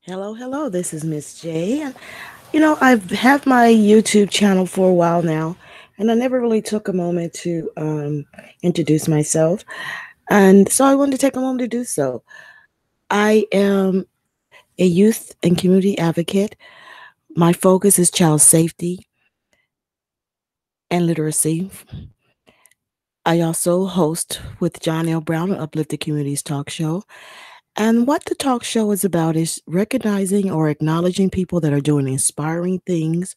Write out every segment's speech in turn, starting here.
Hello, hello. This is Miss J. And, I've had my YouTube channel for a while now, and I never really took a moment to introduce myself. And so I wanted to take a moment to do so. I am a youth and community advocate. My focus is child safety and literacy. I also host with John L. Brown, an Uplifted Communities talk show. And what the talk show is about is recognizing or acknowledging people that are doing inspiring things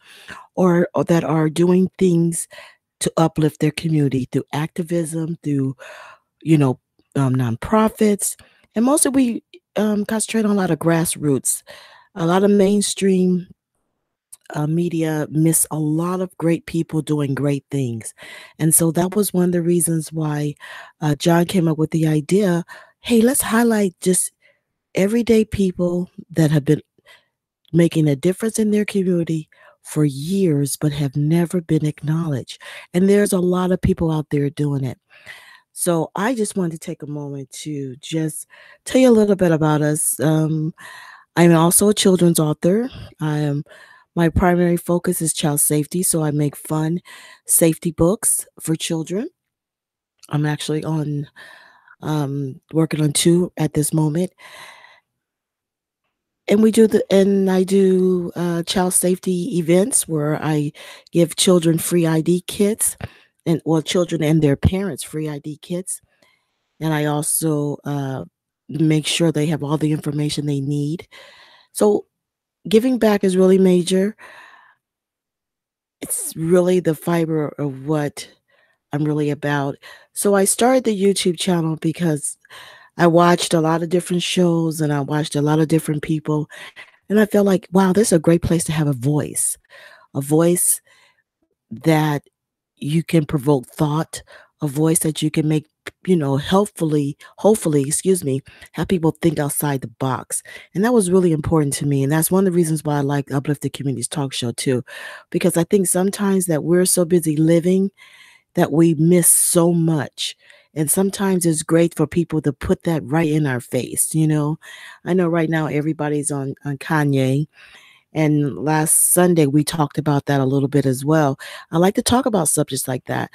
or that are doing things to uplift their community through activism, through, you know, nonprofits. And mostly we concentrate on a lot of grassroots. A lot of mainstream media miss a lot of great people doing great things. And so that was one of the reasons why John came up with the idea, hey, let's highlight just everyday people that have been making a difference in their community for years but have never been acknowledged. And there's a lot of people out there doing it. So I just wanted to take a moment to just tell you a little bit about us. I'm also a children's author. I am My primary focus is child safety, so I make fun safety books for children. I'm actually on working on two at this moment. And I do child safety events where I give children free ID kits, and well, children and their parents free ID kits. And I also make sure they have all the information they need. So giving back is really major. It's really the fiber of what I'm really about. So I started the YouTube channel because I watched a lot of different shows and I watched a lot of different people. And I felt like, wow, this is a great place to have a voice that you can provoke thought, a voice that you can make, hopefully, excuse me, have people think outside the box. And that was really important to me. And that's one of the reasons why I like Uplifted Communities Talk Show too, because I think sometimes that we're so busy living that we miss so much. And sometimes it's great for people to put that right in our face. I know right now everybody's on Kanye, and last Sunday, we talked about that a little bit as well. I like to talk about subjects like that.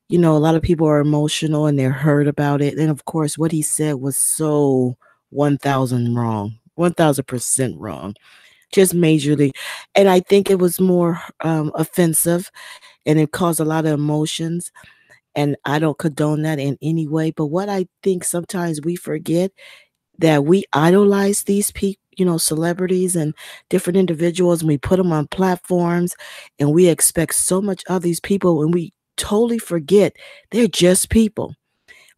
A lot of people are emotional and they're hurt about it. And of course, what he said was so 1000 wrong, 1000% wrong, just majorly. And I think it was more offensive and it caused a lot of emotions. And I don't condone that in any way. But what I think sometimes we forget that we idolize these people, celebrities and different individuals, and we put them on platforms and we expect so much of these people and we totally forget they're just people.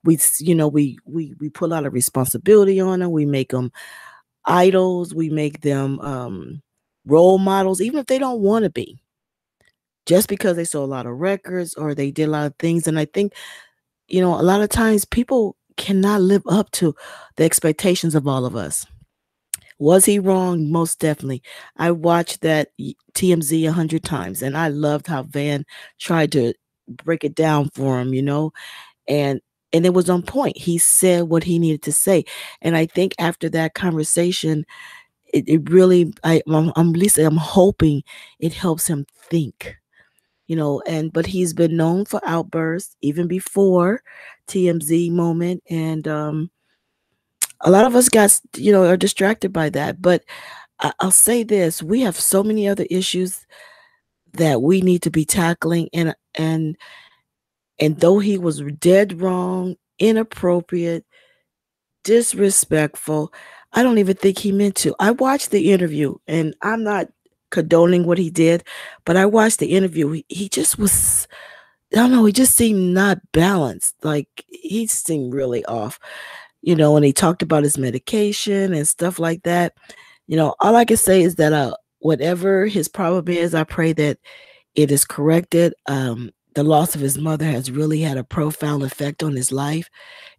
We put a lot of responsibility on them. We make them idols. We make them role models, even if they don't want to be, just because they sold a lot of records or they did a lot of things. And I think, a lot of times people cannot live up to the expectations of all of us. Was he wrong? Most definitely. I watched that TMZ 100 times, and I loved how Van tried to break it down for him, and and it was on point. He said what he needed to say, and I think after that conversation, it really, I'm at least I'm hoping it helps him think. And but he's been known for outbursts even before TMZ moment, and a lot of us are distracted by that. But I'll say this: we have so many other issues that we need to be tackling, and though he was dead wrong, inappropriate, disrespectful, I don't even think he meant to. I watched the interview, and I'm not condoning what he did, but I watched the interview. He just was. I don't know. He just seemed not balanced. Like he seemed really off. And he talked about his medication and stuff like that. All I can say is that whatever his problem is, I pray that it is corrected. The loss of his mother has really had a profound effect on his life.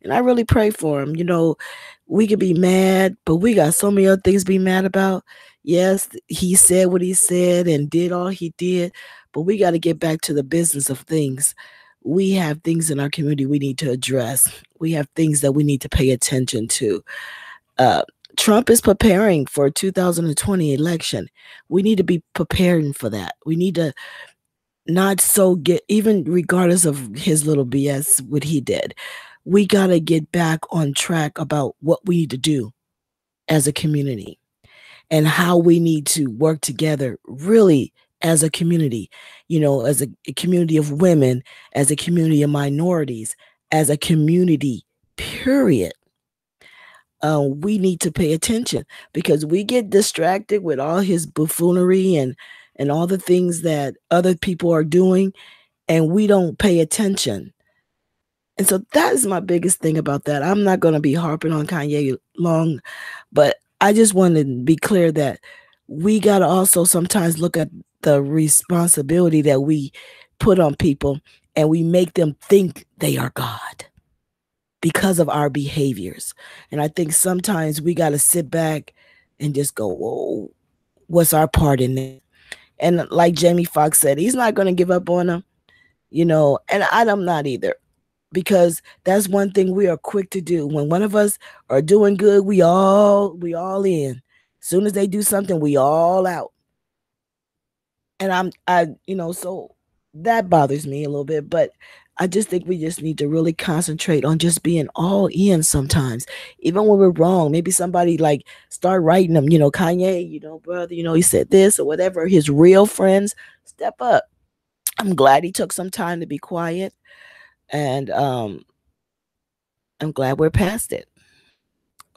And I really pray for him. We could be mad, but we got so many other things to be mad about. Yes, he said what he said and did all he did, but we got to get back to the business of things. We have things in our community we need to address. We have things that we need to pay attention to. Uh, Trump is preparing for a 2020 election. We need to be preparing for that. We need to not so get, even regardless of his little BS, what he did, we got to get back on track about what we need to do as a community and how we need to work together really as a community, as a community of women, as a community of minorities, as a community, period. We need to pay attention because we get distracted with all his buffoonery and all the things that other people are doing, and we don't pay attention. And so that is my biggest thing about that. I'm not going to be harping on Kanye long, but I just want to be clear that we got to also sometimes look at the responsibility that we put on people, and we make them think they are God because of our behaviors. And I think sometimes we got to sit back and just go, whoa, what's our part in it? And like Jamie Foxx said, he's not going to give up on them, and I'm not either, because that's one thing we are quick to do. When one of us are doing good, we all in. As soon as they do something, we all out. And so that bothers me a little bit, but I just think we just need to really concentrate on just being all in sometimes, even when we're wrong. Maybe somebody like start writing them, Kanye, brother, he said this or whatever. His real friends, step up. I'm glad he took some time to be quiet, and I'm glad we're past it.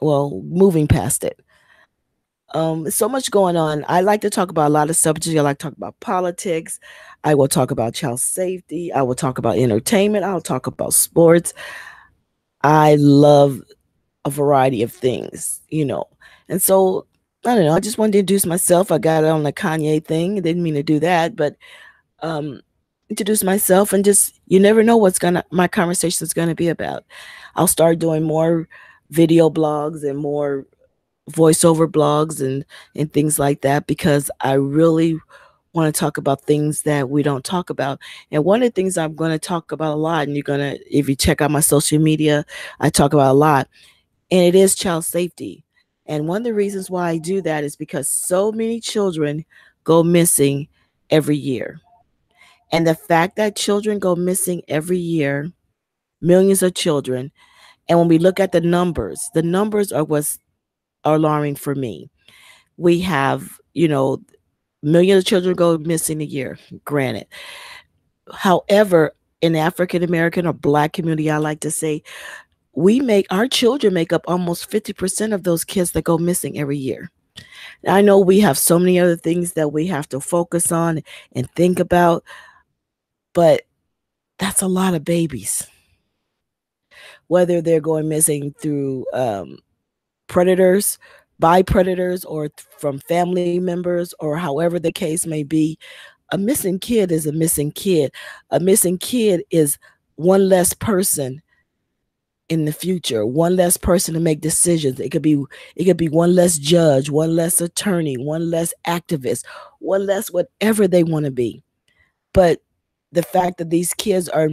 Well, moving past it. So much going on. I like to talk about a lot of subjects. I like to talk about politics. I will talk about child safety. I will talk about entertainment. I'll talk about sports. I love a variety of things, And so, I don't know. I just wanted to introduce myself. I got on the Kanye thing. I didn't mean to do that, but introduce myself, and just, you never know what's my conversation is gonna be about. I'll start doing more video blogs and more voiceover blogs and things like that, because I really want to talk about things that we don't talk about. And one of the things I'm going to talk about a lot, and if you check out my social media, I talk about a lot, and it is child safety. And one of the reasons why I do that is because so many children go missing every year. And the fact that children go missing every year, millions of children, and when we look at the numbers are what's alarming for me. We have, millions of children go missing a year, granted. However, in African American or Black community, I like to say, our children make up almost 50% of those kids that go missing every year. I know we have so many other things that we have to focus on and think about, but that's a lot of babies. Whether they're going missing through predators, by predators, or from family members, or however the case may be, a missing kid is a missing kid. A missing kid is one less person in the future, one less person to make decisions. It could be one less judge, one less attorney, one less activist, one less whatever they want to be. But the fact that these kids are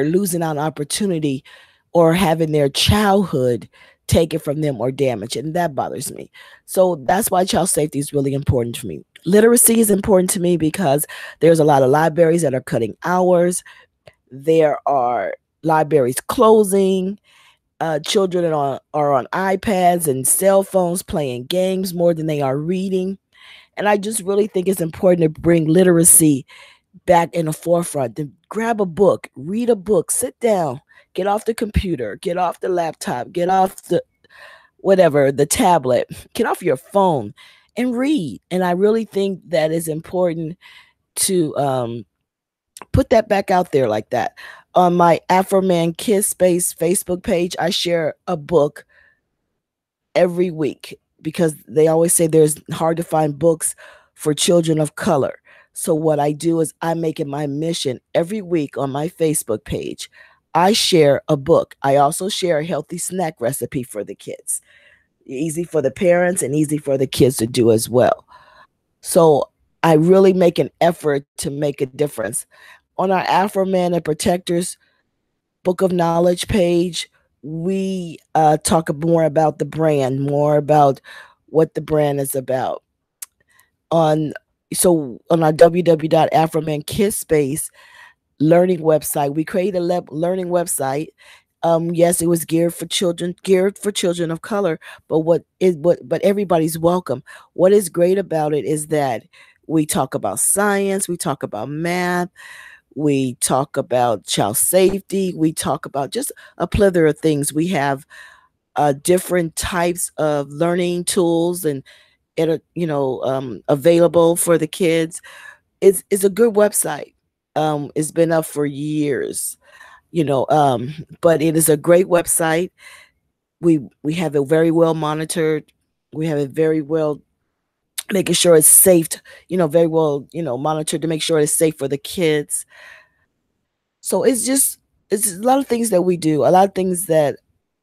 losing out on opportunity or having their childhood taken from them or damaged, and that bothers me. So that's why child safety is really important to me. Literacy is important to me because there's a lot of libraries that are cutting hours. There are libraries closing. Children are on iPads and cell phones playing games more than they are reading. And I just really think it's important to bring literacy back in the forefront. To grab a book, read a book, sit down, get off the computer, get off the laptop, get off the the tablet, get off your phone and read. And I really think that is important to put that back out there like that. On my Afroman Kids Space Facebook page, I share a book every week because they always say there's hard to find books for children of color. So what I do is I make it my mission every week on my Facebook page. I share a book. I also share a healthy snack recipe for the kids. Easy for the parents and easy for the kids to do as well. So I really make an effort to make a difference. On our Afroman and Protectors Book of Knowledge page, we talk more about the brand, more about what the brand is about. On on our www.afromankiss space learning website, we created a learning website. Yes, it was geared for children of color, but but everybody's welcome. What is great about it is that we talk about science, we talk about math, we talk about child safety, we talk about just a plethora of things. We have different types of learning tools and available for the kids. It's a good website. It's been up for years, but it is a great website. We have it very well monitored. We have it very well making sure it's safe, very well, monitored to make sure it's safe for the kids. So it's a lot of things that we do. A lot of things that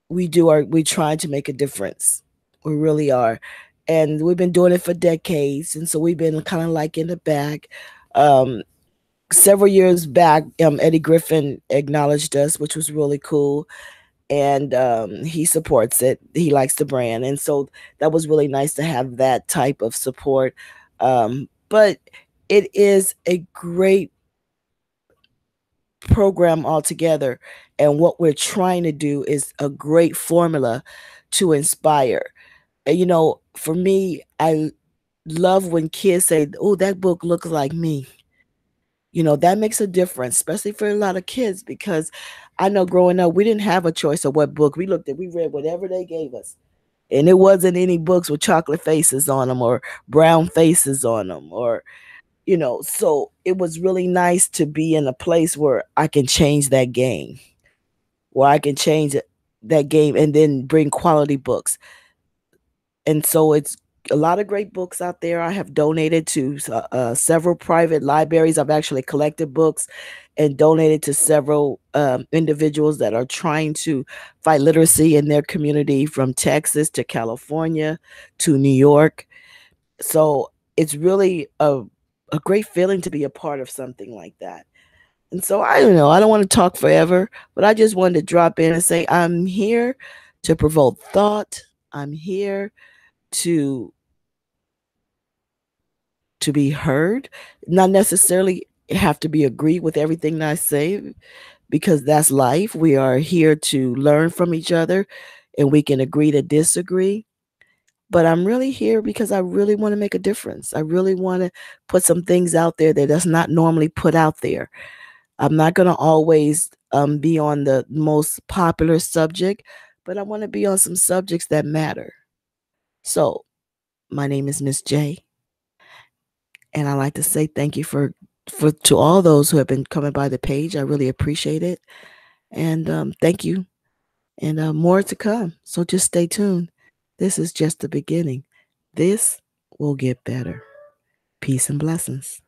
we do are we trying to make a difference. We really are. And we've been doing it for decades. And so we've been kind of like in the back. Um, Several years back, Eddie Griffin acknowledged us, which was really cool. And he supports it. He likes the brand. And so that was really nice to have that type of support. But it is a great program altogether. And what we're trying to do is a great formula to inspire. And, for me, I love when kids say, "Oh, that book looks like me." That makes a difference, especially for a lot of kids, because I know growing up, we didn't have a choice of what book we looked at. We read whatever they gave us. And it wasn't any books with chocolate faces on them or brown faces on them so it was really nice to be in a place where I can change that game, where I can change that game and then bring quality books. And so it's a lot of great books out there. I have donated to several private libraries. I've actually collected books and donated to several individuals that are trying to fight literacy in their community, from Texas to California to New York. So it's really a great feeling to be a part of something like that. And so I don't know, I don't want to talk forever, but I just wanted to drop in and say I'm here to provoke thought. I'm here to be heard, not necessarily have to be agree with everything that I say, because that's life. We are here to learn from each other, and we can agree to disagree. But I'm really here because I really want to make a difference. I really want to put some things out there that's not normally put out there. I'm not going to always be on the most popular subject, but I want to be on some subjects that matter. So, my name is Miss J, and I like to say thank you for to all those who have been coming by the page. I really appreciate it, and thank you, and more to come. So just stay tuned. This is just the beginning. This will get better. Peace and blessings.